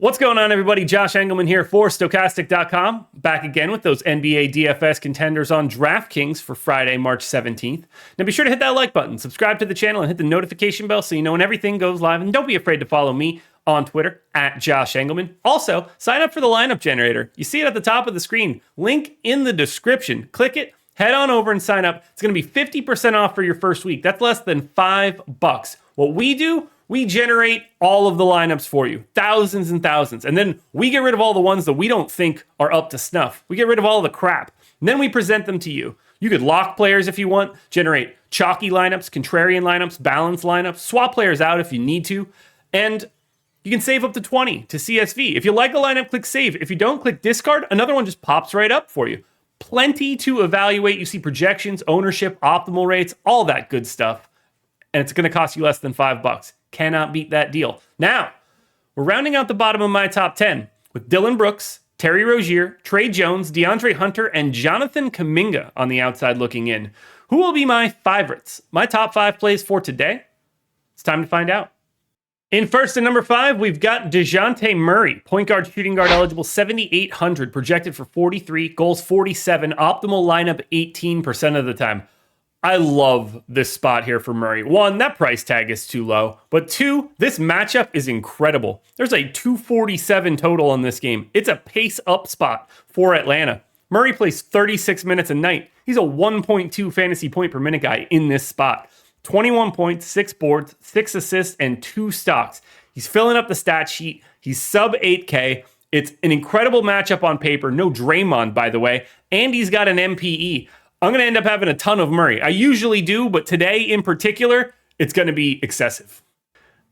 What's going on, everybody? Josh Engleman here for Stokastic.com. Back again with those NBA DFS contenders on DraftKings for Friday, March 17th. Now be sure to hit that like button, subscribe to the channel, and hit the notification bell so you know when everything goes live. And don't be afraid to follow me on Twitter at Josh Engleman. Also, sign up for the lineup generator. You see it at the top of the screen. Link in the description. Click it, head on over and sign up. It's going to be 50% off for your first week. That's less than $5. What we do, we generate all of the lineups for you, thousands and thousands. And then we get rid of all the ones that we don't think are up to snuff. We get rid of all the crap. And then we present them to you. You could lock players if you want, generate chalky lineups, contrarian lineups, balanced lineups, swap players out if you need to. And you can save up to 20 to CSV. If you like a lineup, click save. If you don't, click discard. Another one just pops right up for you. Plenty to evaluate. You see projections, ownership, optimal rates, all that good stuff. And it's going to cost you less than $5. Cannot beat that deal. Now, we're rounding out the bottom of my top 10 with Dylan Brooks, Terry Rozier, Trey Jones, DeAndre Hunter, and Jonathan Kuminga on the outside looking in. Who will be my favorites? My top 5 plays for today? It's time to find out. In first and number 5, we've got DeJounte Murray, point guard, shooting guard eligible, 7,800, projected for 43, goals 47, optimal lineup 18% of the time. I love this spot here for Murray. 1, that price tag is too low. But 2, this matchup is incredible. There's a 247 total on this game. It's a pace up spot for Atlanta. Murray plays 36 minutes a night. He's a 1.2 fantasy point per minute guy in this spot. 21 points, 6 boards, 6 assists, and 2 stocks. He's filling up the stat sheet. He's sub 8K. It's an incredible matchup on paper. No Draymond, by the way. And he's got an MPE. I'm going to end up having a ton of Murray. I usually do, but today in particular, it's going to be excessive.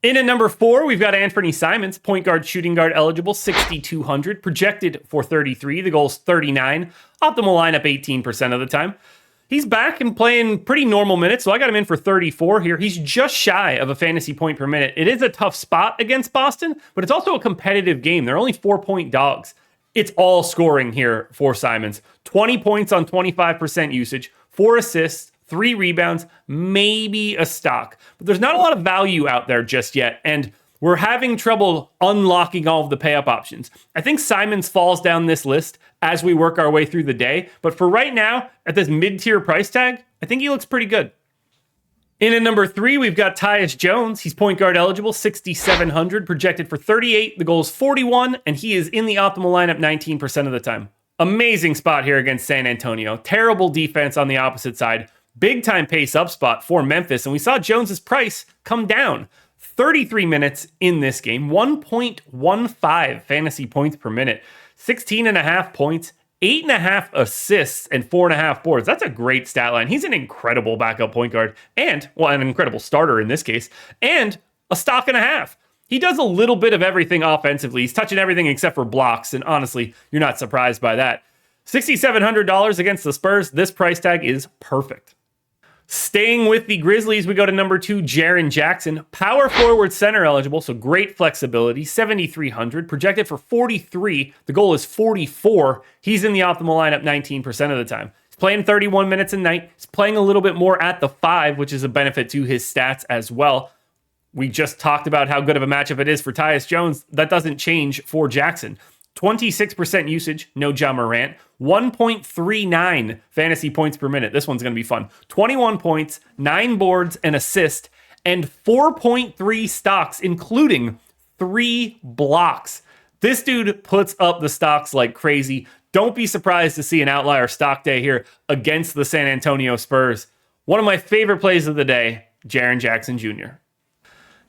In at number 4, we've got ANFERNEE Simons, point guard, shooting guard eligible, 6,200, projected for 33. The goal's 39. Optimal lineup 18% of the time. He's back and playing pretty normal minutes, so I got him in for 34 here. He's just shy of a fantasy point per minute. It is a tough spot against Boston, but it's also a competitive game. They're only 4-point dogs. It's all scoring here for Simons. 20 points on 25% usage, 4 assists, 3 rebounds, maybe a stock. But there's not a lot of value out there just yet, and we're having trouble unlocking all of the pay-up options. I think Simons falls down this list as we work our way through the day, but for right now, at this mid-tier price tag, I think he looks pretty good. In at number 3, we've got TYUS Jones. He's point guard eligible, 6,700, projected for 38. The goal is 41, and he is in the optimal lineup 19% of the time. Amazing spot here against San Antonio. Terrible defense on the opposite side. Big time pace up spot for Memphis, and we saw Jones's price come down. 33 minutes in this game, 1.15 fantasy points per minute, 16.5 points, 8.5 assists, and 4.5 boards. That's a great stat line. He's an incredible backup point guard and, well, an incredible starter in this case, and a stock and a half. He does a little bit of everything offensively. He's touching everything except for blocks, and honestly, you're not surprised by that. $6,700 against the Spurs. This price tag is perfect. Staying with the Grizzlies, we go to number 2, Jaren Jackson. Power forward center eligible, so great flexibility. 7,300, projected for 43. The goal is 44. He's in the optimal lineup 19% of the time. He's playing 31 minutes a night. He's playing a little bit more at the 5, which is a benefit to his stats as well. We just talked about how good of a matchup it is for TYUS Jones. That doesn't change for Jackson. 26% usage, no Ja Morant. 1.39 fantasy points per minute. This one's going to be fun. 21 points, 9 boards, an assist, and 4.3 stocks, including 3 blocks. This dude puts up the stocks like crazy. Don't be surprised to see an outlier stock day here against the San Antonio Spurs. One of my favorite plays of the day, Jaren Jackson Jr.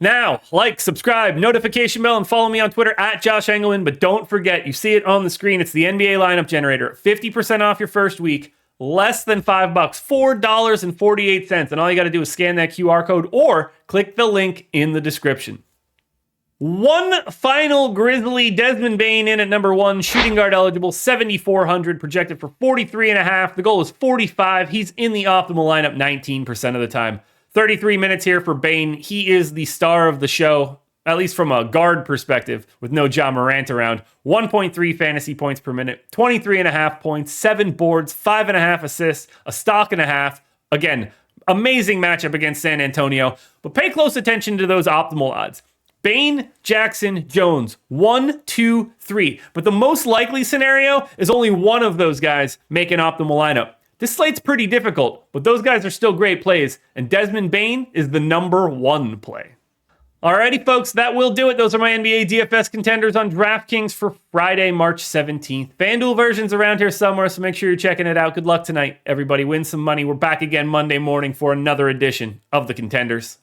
Now, like, subscribe, notification bell, and follow me on Twitter at Josh Engleman. But don't forget, you see it on the screen. It's the NBA lineup generator. 50% off your first week, less than $5, $4.48. And all you got to do is scan that QR code or click the link in the description. One final Grizzly, Desmond BANE in at number 1, shooting guard eligible, 7,400, projected for 43.5. The goal is 45. He's in the optimal lineup 19% of the time. 33 minutes here for BANE. He is the star of the show, at least from a guard perspective, with no Ja Morant around. 1.3 fantasy points per minute, 23.5 points, 7 boards, 5.5 assists, a stock and a half. Again, amazing matchup against San Antonio, but pay close attention to those optimal odds. Bane, Jackson, Jones. 1, 2, 3. But the most likely scenario is only one of those guys make an optimal lineup. This slate's pretty difficult, but those guys are still great plays, and Desmond Bane is the number 1 play. Alrighty, folks, that will do it. Those are my NBA DFS contenders on DraftKings for Friday, March 17th. FanDuel version's around here somewhere, so make sure you're checking it out. Good luck tonight. Everybody win some money. We're back again Monday morning for another edition of the Contenders.